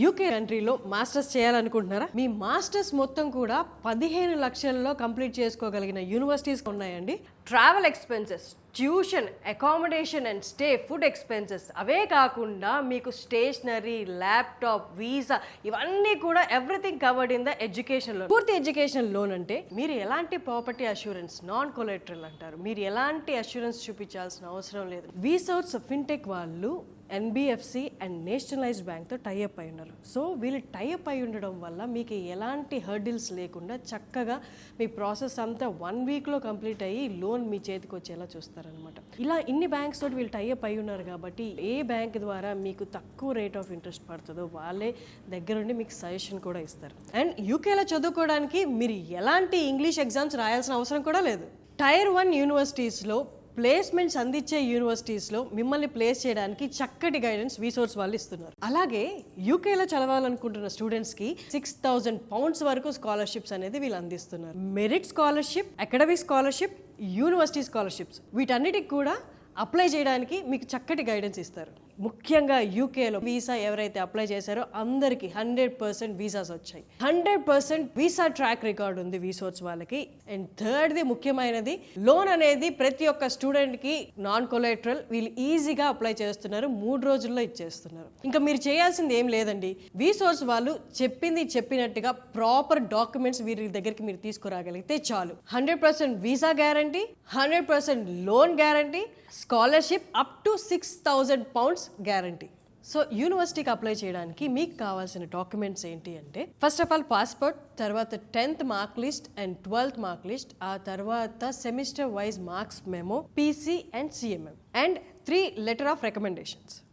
UK కంట్రీలో masters చేయాలనుకుంటున్నారా? మీ masters మొత్తం కూడా 15 లక్షల్లో కంప్లీట్ చేసుకోగలిగిన యూనివర్సిటీస్ ఉన్నాయండి. Travel expenses, tuition, accommodation and stay, food expenses, అవే కాకుండా మీకు స్టేషనరీ, ల్యాప్టాప్, వీసా, ఇవన్నీ కూడా everything covered in the education loan. పూర్తి ఎడ్యుకేషన్ లోన్ అంటే మీరు ఎలాంటి ప్రాపర్టీ అష్యూరెన్స్, నాన్ కొలెటరల్ అంటారు, మీరు ఎలాంటి అష్యూరెన్స్ చూపించాల్సిన అవసరం లేదు. వీసౌట్స్ ఫిన్టెక్ వాళ్ళు ఎన్బిఎఫ్సి అండ్ నేషనలైజ్డ్ బ్యాంక్తో టైఅప్ అయి ఉన్నారు. సో వీళ్ళు టైఅప్ అయి ఉండడం వల్ల మీకు ఎలాంటి హర్డిల్స్ లేకుండా చక్కగా మీ ప్రాసెస్ అంతా 1 వీక్లో కంప్లీట్ అయ్యి లోన్ మీ చేతికి వచ్చేలా చూస్తారనమాట. ఇలా ఇన్ని బ్యాంక్స్ తోటి వీళ్ళు టైఅప్ అయి ఉన్నారు కాబట్టి ఏ బ్యాంక్ ద్వారా మీకు తక్కువ రేట్ ఆఫ్ ఇంట్రెస్ట్ పడుతుందో వాళ్ళే దగ్గరుండి మీకు సజెషన్ కూడా ఇస్తారు. అండ్ యూకేలో చదువుకోవడానికి మీరు ఎలాంటి ఇంగ్లీష్ ఎగ్జామ్స్ రాయాల్సిన అవసరం కూడా లేదు. టైర్ 1 యూనివర్సిటీస్లో, ప్లేస్మెంట్స్ అందించే యూనివర్సిటీస్లో మిమ్మల్ని ప్లేస్ చేయడానికి చక్కటి గైడెన్స్ వీసోర్స్ వాళ్ళు ఇస్తున్నారు. అలాగే యూకేలో చదవాలనుకుంటున్న స్టూడెంట్స్కి £6,000 వరకు స్కాలర్షిప్స్ అనేది వీళ్ళు అందిస్తున్నారు. Merit scholarship, academic scholarship, university scholarships, వీటన్నిటికి కూడా అప్లై చేయడానికి మీకు చక్కటి గైడెన్స్ ఇస్తారు. ముఖ్యంగా యూకేలో వీసా ఎవరైతే అప్లై చేశారో అందరికీ 100% వీసాస్ వచ్చాయి. 100% వీసా ట్రాక్ రికార్డ్ ఉంది వీసోర్స్ వాళ్ళకి. అండ్ థర్డ్ది ముఖ్యమైనది, లోన్ అనేది ప్రతి ఒక్క స్టూడెంట్కి నాన్ కొలెటరల్, వీళ్ళు ఈజీగా అప్లై చేస్తున్నారు, 3 రోజుల్లో ఇచ్చేస్తున్నారు. ఇంకా మీరు చేయాల్సింది ఏం లేదండి, వీసోర్స్ వాళ్ళు చెప్పింది చెప్పినట్టుగా ప్రాపర్ డాక్యుమెంట్స్ వీరి దగ్గరికి మీరు తీసుకురాగలిగితే చాలు. 100% visa guarantee, 100% loan guarantee, scholarship up to £6,000 guarantee. So యూనివర్సిటీకి అప్లై చేయడానికి మీకు కావాల్సిన డాక్యుమెంట్స్ ఏంటి అంటే, ఫస్ట్ ఆఫ్ ఆల్ పాస్పోర్ట్, తర్వాత 10th mark list and 12th mark list, ఆ తర్వాత semester wise marks memo, PC and CMM, and 3 letter of recommendations.